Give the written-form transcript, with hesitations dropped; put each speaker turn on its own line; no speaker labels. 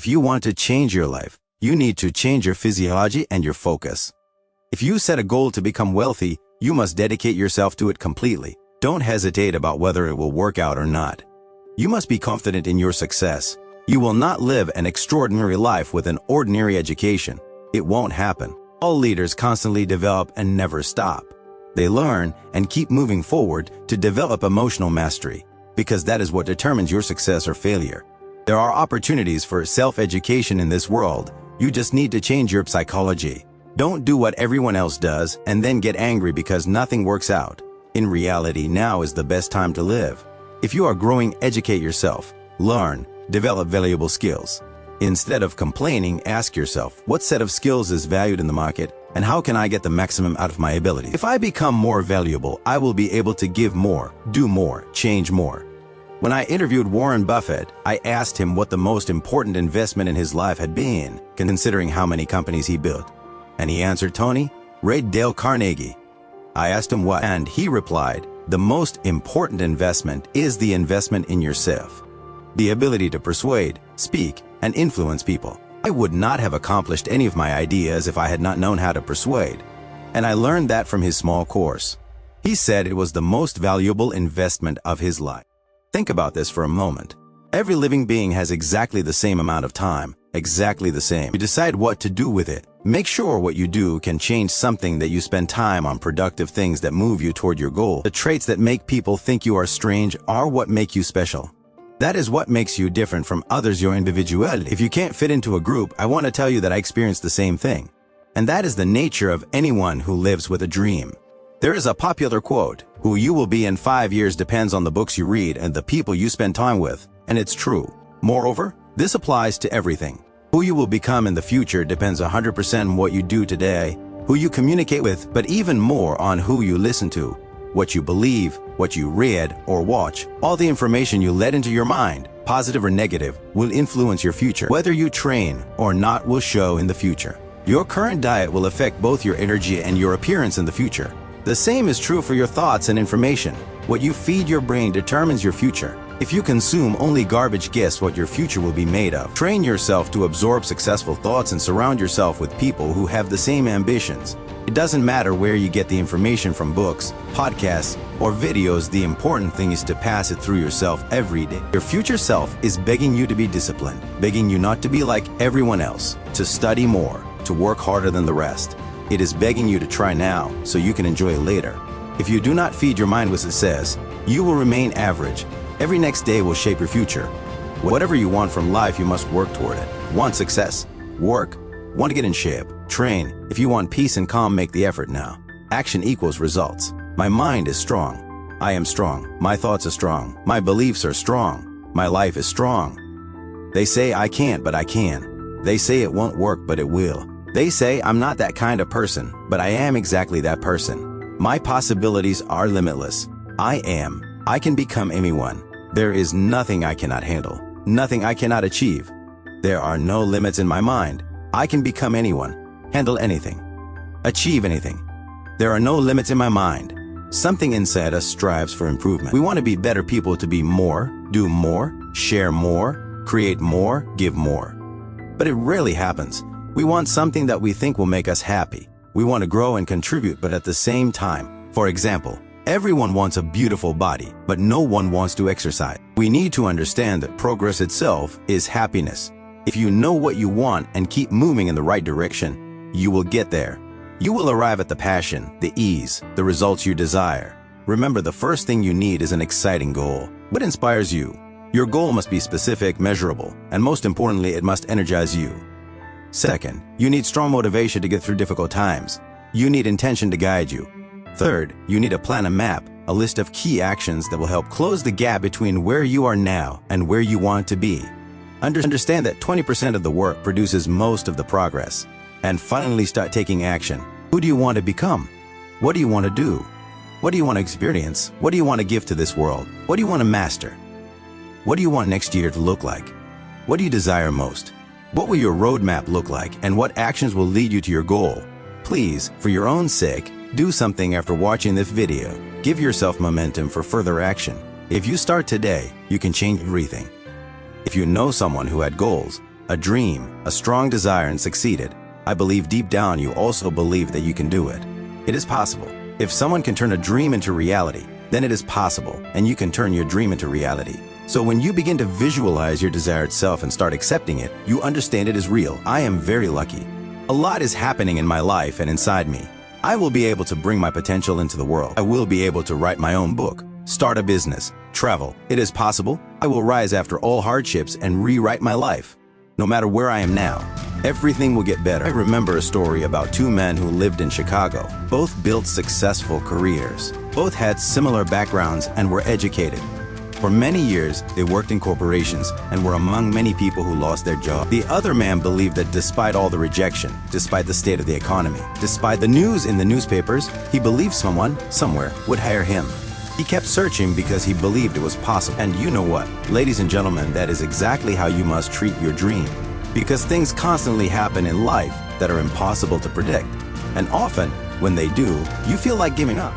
If you want to change your life, you need to change your physiology and your focus. If you set a goal to become wealthy, you must dedicate yourself to it completely. Don't hesitate about whether it will work out or not. You must be confident in your success. You will not live an extraordinary life with an ordinary education. It won't happen. All leaders constantly develop and never stop. They learn and keep moving forward to develop emotional mastery, because that is what determines your success or failure. There are opportunities for self-education in this world. You just need to change your psychology. Don't do what everyone else does and then get angry because nothing works out. In reality, now is the best time to live. If you are growing, educate yourself. Learn, develop valuable skills. Instead of complaining, ask yourself, what set of skills is valued in the market, and how can I get the maximum out of my ability? If I become more valuable, I will be able to give more, do more, change more. When I interviewed Warren Buffett, I asked him what the most important investment in his life had been, considering how many companies he built. And he answered, Tony, read Dale Carnegie. I asked him what, and he replied, the most important investment is the investment in yourself. The ability to persuade, speak, and influence people. I would not have accomplished any of my ideas if I had not known how to persuade. And I learned that from his small course. He said it was the most valuable investment of his life. Think about this for a moment. Every living being has exactly the same amount of time, exactly the same. You decide what to do with it. Make sure what you do can change something, that you spend time on productive things that move you toward your goal. The traits that make people think you are strange are what make you special. That is what makes you different from others, your individuality. If you can't fit into a group, I want to tell you that I experienced the same thing. And that is the nature of anyone who lives with a dream. There is a popular quote, who you will be in 5 years depends on the books you read and the people you spend time with. And it's true. Moreover, this applies to everything. Who you will become in the future depends 100% on what you do today, who you communicate with, but even more on who you listen to, what you believe, what you read or watch. All the information you let into your mind, positive or negative, will influence your future. Whether you train or not will show in the future. Your current diet will affect both your energy and your appearance in the future. The same is true for your thoughts and information. What you feed your brain determines your future. If you consume only garbage, guess what your future will be made of. Train yourself to absorb successful thoughts and surround yourself with people who have the same ambitions. It doesn't matter where you get the information from, books, podcasts, or videos. The important thing is to pass it through yourself every day. Your future self is begging you to be disciplined, begging you not to be like everyone else, to study more, to work harder than the rest. It is begging you to try now so you can enjoy later. If you do not feed your mind with success, you will remain average. Every next day will shape your future. Whatever you want from life, you must work toward it. Want success? Work. Want to get in shape? Train. If you want peace and calm, make the effort now. Action equals results. My mind is strong. I am strong. My thoughts are strong. My beliefs are strong. My life is strong. They say I can't, but I can. They say it won't work, but it will. They say I'm not that kind of person, but I am exactly that person. My possibilities are limitless. I can become anyone. There is nothing I cannot handle, nothing I cannot achieve. There are no limits in my mind. I can become anyone, handle anything, achieve anything. There are no limits in my mind. Something inside us strives for improvement. We want to be better people, to be more, do more, share more, create more, give more. But it rarely happens. We want something that we think will make us happy. We want to grow and contribute, but at the same time. For example, everyone wants a beautiful body, but no one wants to exercise. We need to understand that progress itself is happiness. If you know what you want and keep moving in the right direction, you will get there. You will arrive at the passion, the ease, the results you desire. Remember, the first thing you need is an exciting goal. What inspires you? Your goal must be specific, measurable, and most importantly, it must energize you. Second, you need strong motivation to get through difficult times. You need intention to guide you. Third, you need a plan, a map, a list of key actions that will help close the gap between where you are now and where you want to be. Understand that 20% of the work produces most of the progress. And finally, start taking action. Who do you want to become? What do you want to do? What do you want to experience? What do you want to give to this world? What do you want to master? What do you want next year to look like? What do you desire most? What will your roadmap look like, and what actions will lead you to your goal? Please, for your own sake, do something after watching this video. Give yourself momentum for further action. If you start today, you can change everything. If you know someone who had goals, a dream, a strong desire, and succeeded, I believe deep down you also believe that you can do it. It is possible. If someone can turn a dream into reality, then it is possible, and you can turn your dream into reality. So when you begin to visualize your desired self and start accepting it, you understand it is real. I am very lucky. A lot is happening in my life and inside me. I will be able to bring my potential into the world. I will be able to write my own book, start a business, travel. It is possible. I will rise after all hardships and rewrite my life. No matter where I am now, everything will get better. I remember a story about two men who lived in Chicago. Both built successful careers. Both had similar backgrounds and were educated. For many years, they worked in corporations and were among many people who lost their job. The other man believed that despite all the rejection, despite the state of the economy, despite the news in the newspapers, he believed someone, somewhere, would hire him. He kept searching because he believed it was possible. And you know what? Ladies and gentlemen, that is exactly how you must treat your dream. Because things constantly happen in life that are impossible to predict. And often, when they do, you feel like giving up.